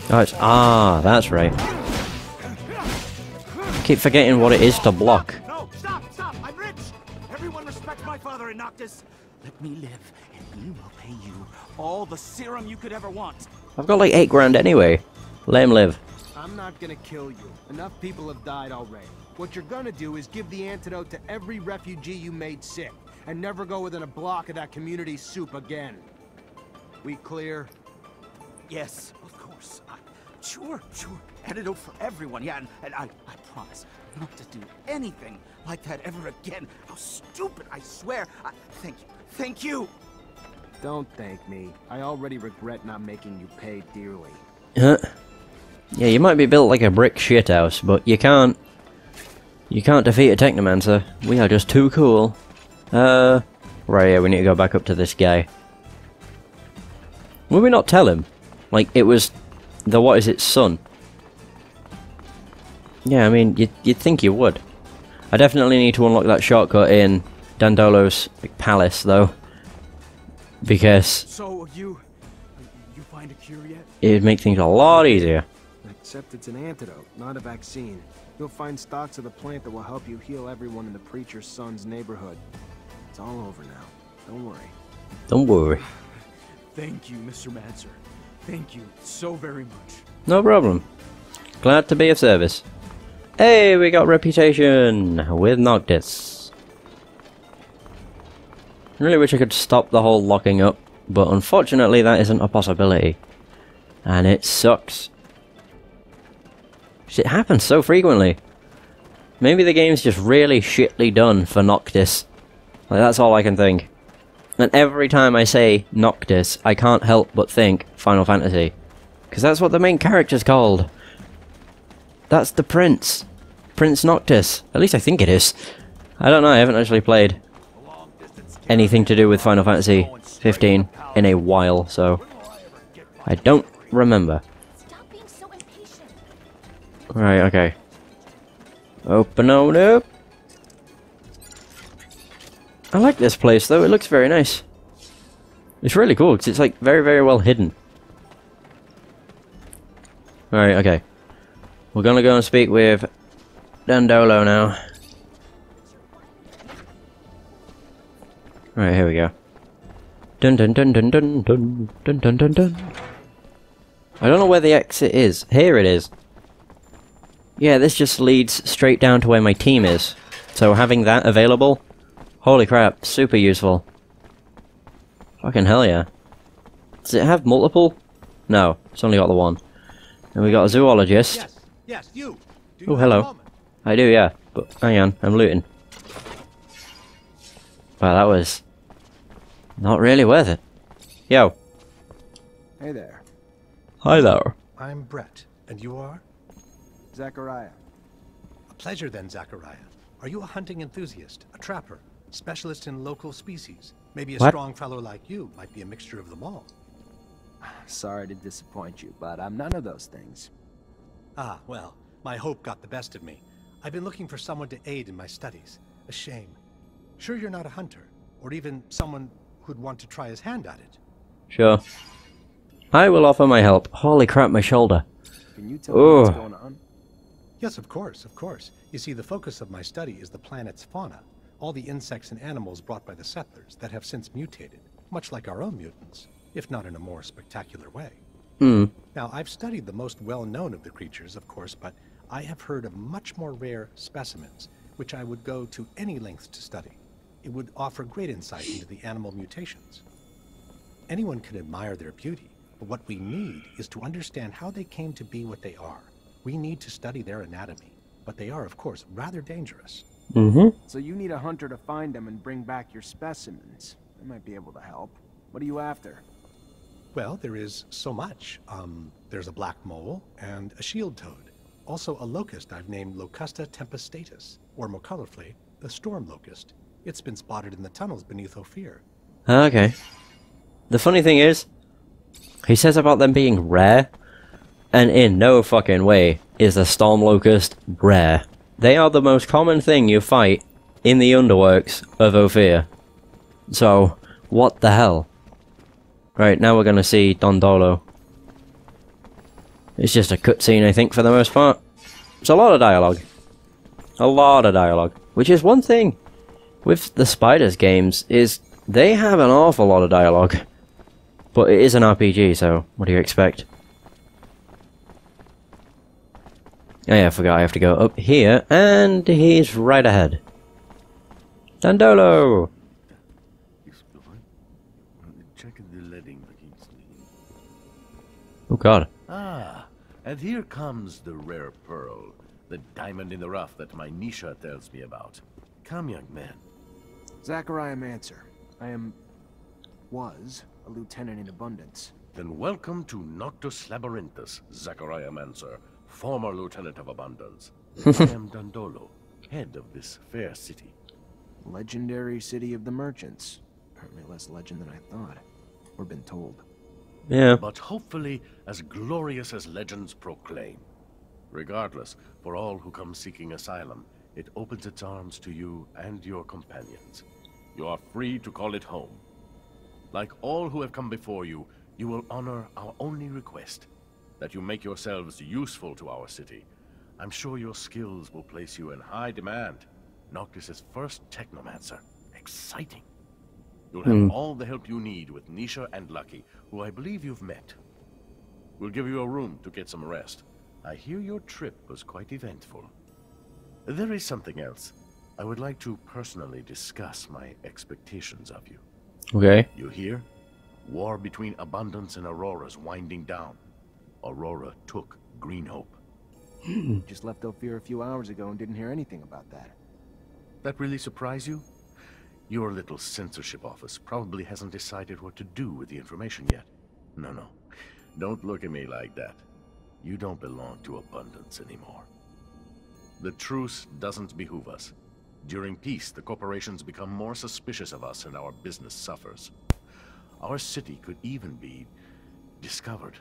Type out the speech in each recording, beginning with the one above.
Oh, it's... Ah, that's right. Keep forgetting what it is to block. No, stop! I'm rich! Everyone respect my father in Noctis. Let me live, and we will pay you all the serum you could ever want. I've got like 8 grand anyway. Let him live. I'm not gonna kill you. Enough people have died already. What you're gonna do is give the antidote to every refugee you made sick, and never go within a block of that community soup again. We clear? Yes, of course. Sure. Antidote for everyone, yeah, and I promise not to do anything like that ever again. How stupid, I swear. Thank you. Don't thank me. I already regret not making you pay dearly. Yeah, you might be built like a brick shithouse, but you can't defeat a Technomancer. We are just too cool. Right, yeah, we need to go back up to this guy. Will we not tell him? Like, it was the, what is it, son? Yeah, I mean, you'd think you would. I definitely need to unlock that shortcut in Dandolo's palace, though. Because... So, you find a cure yet? It'd make things a lot easier. Except it's an antidote, not a vaccine. You'll find stocks of the plant that will help you heal everyone in the preacher's son's neighborhood. It's all over now. Don't worry. Don't worry. Thank you, Mr. Mancer. Thank you so very much. No problem. Glad to be of service. Hey, we got reputation with Noctis. Really wish I could stop the whole locking up, but unfortunately that isn't a possibility. And it sucks. It happens so frequently. Maybe the game's just really shitly done for Noctis. Like, that's all I can think. And every time I say Noctis, I can't help but think Final Fantasy. Because that's what the main character's called. That's the Prince. Prince Noctis. At least I think it is. I don't know, I haven't actually played anything to do with Final Fantasy 15 in a while, so I don't remember. Right, okay. Open up. I like this place though, it looks very nice. It's really cool because it's like very, very well hidden. Right, okay. We're gonna go and speak with Dandolo now. Right, here we go. Dun dun dun dun dun dun dun dun dun dun. I don't know where the exit is. Here it is. Yeah, this just leads straight down to where my team is. So having that available, holy crap, super useful. Fucking hell yeah. Does it have multiple? No, it's only got the one. And we got a zoologist. Yes, you. Oh, hello. I do, yeah. But hang on, I'm looting. Wow, that was not really worth it. Yo. Hey there. Hi there. I'm Brett, and you are? Zachariah. A pleasure then, Zachariah. Are you a hunting enthusiast, a trapper, specialist in local species? Maybe a strong fellow like you might be a mixture of them all. Sorry to disappoint you, but I'm none of those things. Ah, well, my hope got the best of me. I've been looking for someone to aid in my studies. A shame. Sure you're not a hunter, or even someone who'd want to try his hand at it? Sure. I will offer my help. Holy crap, my shoulder. Can you tell me what's going on? Yes, of course, of course. You see, the focus of my study is the planet's fauna. All the insects and animals brought by the settlers that have since mutated, much like our own mutants, if not in a more spectacular way. Now, I've studied the most well-known of the creatures, of course, but I have heard of much more rare specimens, which I would go to any lengths to study. It would offer great insight into the animal mutations. Anyone can admire their beauty, but what we need is to understand how they came to be what they are. We need to study their anatomy, but they are, of course, rather dangerous. So you need a hunter to find them and bring back your specimens. I might be able to help. What are you after? Well, there is so much. There's a black mole and a shield toad. Also a locust I've named Locusta tempestatus, or more colorfully, the storm locust. It's been spotted in the tunnels beneath Ophir. Okay. The funny thing is, he says about them being rare, and in no fucking way is the storm locust rare. They are the most common thing you fight in the underworks of Ophir. So, what the hell? Right, now we're gonna see Dandolo. It's just a cutscene, I think, for the most part. It's a lot of dialogue. A lot of dialogue. Which is one thing with the Spiders games, is they have an awful lot of dialogue. But it is an RPG, so what do you expect? Oh yeah, I forgot I have to go up here, and he's right ahead. Dandolo! Oh god. Ah, and here comes the rare pearl, the diamond in the rough that my Nisha tells me about. Come, young man. Technomancer. was a lieutenant in abundance. Then welcome to Noctis Labyrinthus, Technomancer, former lieutenant of abundance. I am Dandolo, head of this fair city. Legendary city of the merchants. Apparently less legend than I thought, or been told. Yeah. But hopefully as glorious as legends proclaim. Regardless, for all who come seeking asylum, it opens its arms to you and your companions. You are free to call it home. Like all who have come before you, you will honor our only request, that you make yourselves useful to our city. I'm sure your skills will place you in high demand. Noctis' first Technomancer. Exciting. You'll have all the help you need with Nisha and Lucky, who I believe you've met. We'll give you a room to get some rest. I hear your trip was quite eventful. There is something else. I would like to personally discuss my expectations of you. Okay. You hear? War between Abundance and Aurora's winding down. Aurora took Green Hope. Just left Ophir a few hours ago and didn't hear anything about that. That really surprise you? Your little censorship office probably hasn't decided what to do with the information yet. No. Don't look at me like that. You don't belong to Abundance anymore. The truce doesn't behoove us. During peace, the corporations become more suspicious of us and our business suffers. Our city could even be discovered,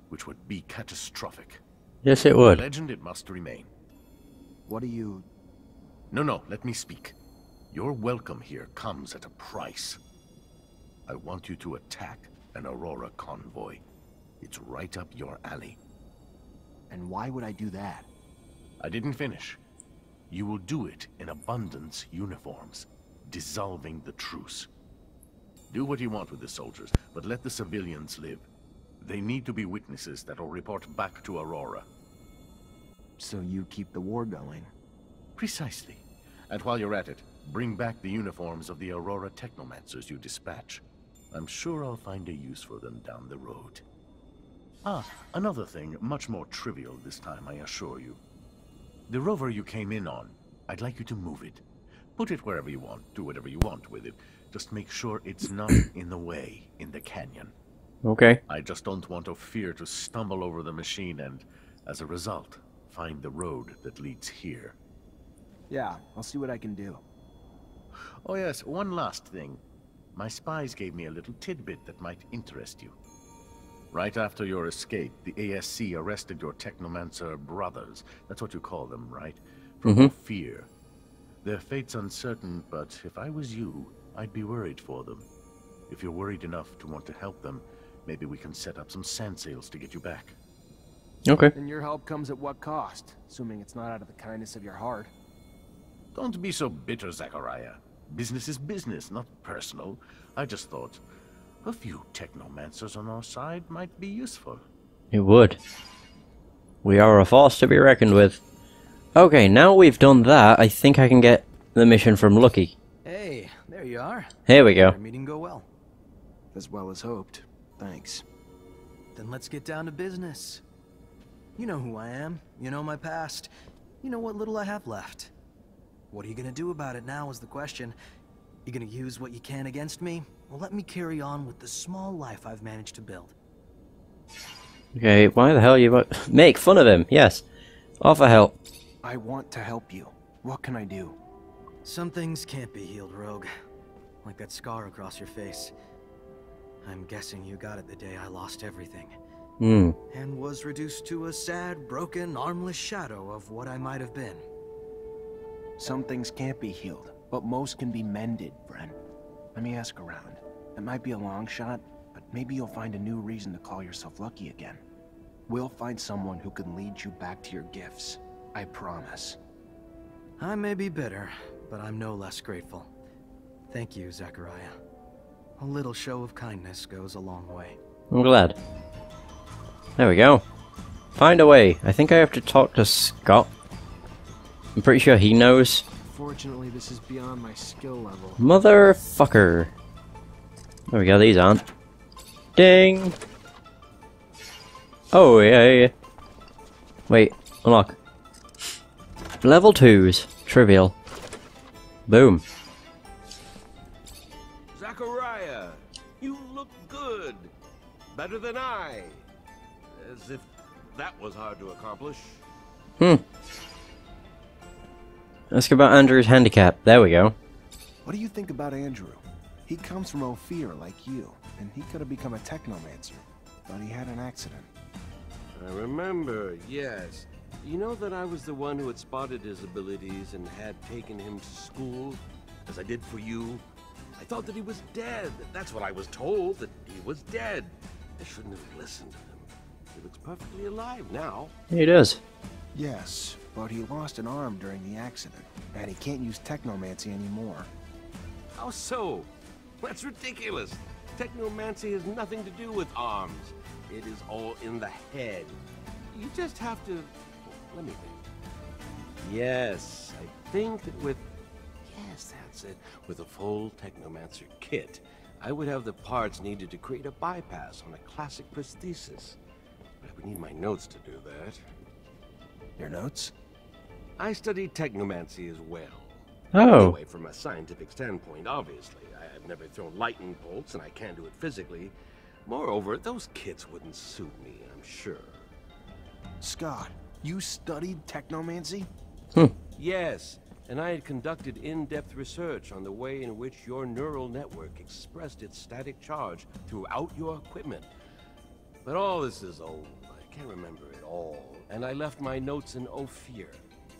which would be catastrophic. Yes, it would. Legend it must remain. What do you... No, let me speak. Your welcome here comes at a price. I want you to attack an Aurora convoy. It's right up your alley. And why would I do that? I didn't finish. You will do it in Abundance uniforms, dissolving the truce. Do what you want with the soldiers, but let the civilians live. They need to be witnesses that will report back to Aurora. So you keep the war going? Precisely. And while you're at it, bring back the uniforms of the Aurora Technomancers you dispatch. I'm sure I'll find a use for them down the road. Ah, another thing, much more trivial this time, I assure you. The rover you came in on, I'd like you to move it. Put it wherever you want, do whatever you want with it. Just make sure it's not in the way in the canyon. Okay. I just don't want Ophir to stumble over the machine and, as a result, find the road that leads here. Yeah, I'll see what I can do. Oh yes, one last thing. My spies gave me a little tidbit that might interest you. Right after your escape, the ASC arrested your Technomancer brothers. That's what you call them, right? From Ophir. Their fate's uncertain, but if I was you, I'd be worried for them. If you're worried enough to want to help them, maybe we can set up some sand sails to get you back. Okay. And your help comes at what cost? Assuming it's not out of the kindness of your heart. Don't be so bitter, Zachariah. Business is business, not personal. I just thought a few Technomancers on our side might be useful. It would. We are a force to be reckoned with. Okay, now we've done that, I think I can get the mission from Lucky. Hey, there you are. Here we go. Our meeting go well. As well as hoped. Thanks. Then let's get down to business. You know who I am. You know my past. You know what little I have left. What are you gonna do about it now is the question. You gonna use what you can against me? Well, let me carry on with the small life I've managed to build. Okay, why the hell you... Make fun of him, yes. Offer help. I want to help you. What can I do? Some things can't be healed, Rogue. Like that scar across your face. I'm guessing you got it the day I lost everything. And was reduced to a sad, broken, armless shadow of what I might have been. Some things can't be healed, but most can be mended, friend. Let me ask around. It might be a long shot, but maybe you'll find a new reason to call yourself lucky again. We'll find someone who can lead you back to your gifts. I promise. I may be bitter, but I'm no less grateful. Thank you, Zachariah. A little show of kindness goes a long way. I'm glad. There we go. Find a way. I think I have to talk to Scott. I'm pretty sure he knows. Fortunately, this is beyond my skill level. Motherfucker. There we go, these aren't. Ding! Oh, yeah. Wait, unlock. Level 2s. Trivial. Boom. Zachariah, you look good. Better than I. As if that was hard to accomplish. Ask about Andrew's handicap. There we go. What do you think about Andrew? He comes from Ophir like you, and he could have become a Technomancer, but he had an accident. I remember, yes. You know that I was the one who had spotted his abilities and had taken him to school, as I did for you? I thought that he was dead. That's what I was told, that he was dead. I shouldn't have listened to him. He looks perfectly alive now. He does. Yes, but he lost an arm during the accident, and he can't use Technomancy anymore. How so? That's ridiculous. Technomancy has nothing to do with arms. It is all in the head. You just have to... Let me think. Yes, I think that with... Yes, that's it. With a full Technomancer kit, I would have the parts needed to create a bypass on a classic prosthesis. But I would need my notes to do that. Your notes? I studied Technomancy as well. Oh. Anyway, from a scientific standpoint, obviously. I've never thrown lightning bolts, and I can't do it physically. Moreover, those kits wouldn't suit me, I'm sure. Scott, you studied Technomancy? Yes, and I had conducted in-depth research on the way in which your neural network expressed its static charge throughout your equipment. But all this is old. I can't remember it all, and I left my notes in Ophir.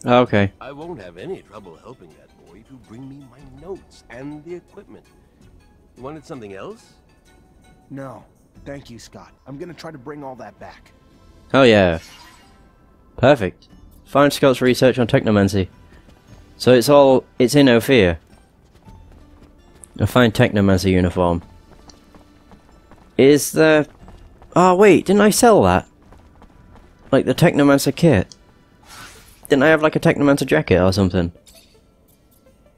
Okay. I won't have any trouble helping that boy if you bring me my notes and the equipment. You wanted something else? No. Thank you, Scott. I'm gonna try to bring all that back. Oh yeah. Perfect. Find Scott's research on Technomancy. So it's in Ophir. I'll find Technomancer uniform. Is there... Oh wait, didn't I sell that? Like the Technomancer kit? Didn't I have like a Technomancer jacket or something?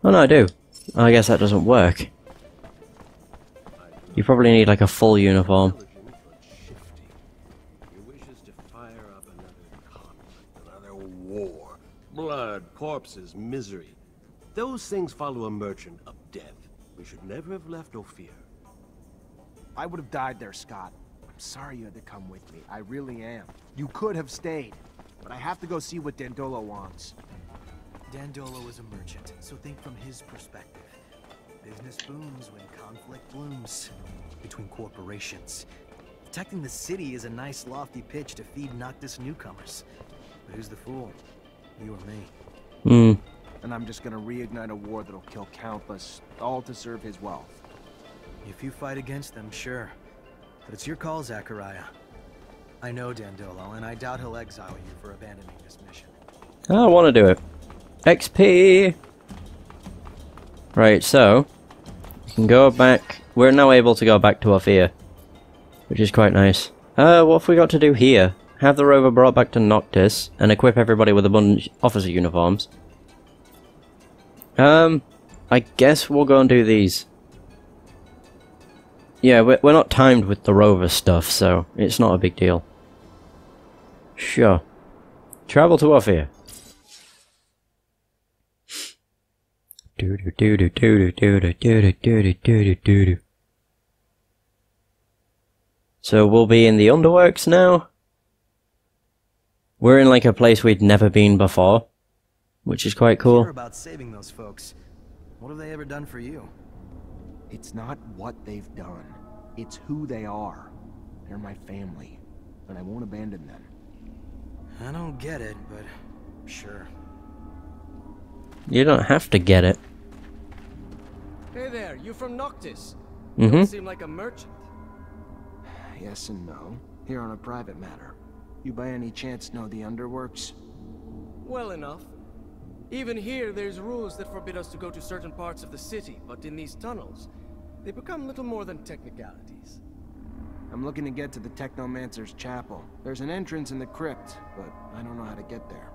Oh no, I do. I guess that doesn't work. You probably need like a full uniform. Your wish is to fire up another conflict, another war. Blood, corpses, misery. Those things follow a merchant of death. We should never have left Ophir. I would have died there, Scott. I'm sorry you had to come with me. I really am. You could have stayed. But I have to go see what Dandolo wants. Dandolo is a merchant, so think from his perspective. Business booms when conflict blooms. Between corporations. Protecting the city is a nice lofty pitch to feed Noctis newcomers. But who's the fool? You or me? And I'm just gonna reignite a war that'll kill countless, all to serve his wealth. If you fight against them, sure. But it's your call, Zachariah. I know Dandolo, and I doubt he'll exile you for abandoning this mission. I want to do it. XP! Right, so... we can go back... We're now able to go back to Ophir. Which is quite nice. What have we got to do here? Have the rover brought back to Noctis, and equip everybody with abundant officer uniforms. I guess we'll go and do these. Yeah, we're not timed with the rover stuff, so it's not a big deal. Sure. Travel to Ophir. So we'll be in the underworks now. We're in like a place we'd never been before, which is quite cool. Hear about saving those folks. What have they ever done for you? It's not what they've done. It's who they are. They're my family, and I won't abandon them. I don't get it, but sure. You don't have to get it. Hey there, you from Noctis? Mm-hmm. You seem like a merchant. Yes and no. Here on a private matter. You by any chance know the underworks? Well enough. Even here, there's rules that forbid us to go to certain parts of the city, but in these tunnels, they become little more than technicalities. I'm looking to get to the Technomancers chapel. There's an entrance in the crypt, but I don't know how to get there.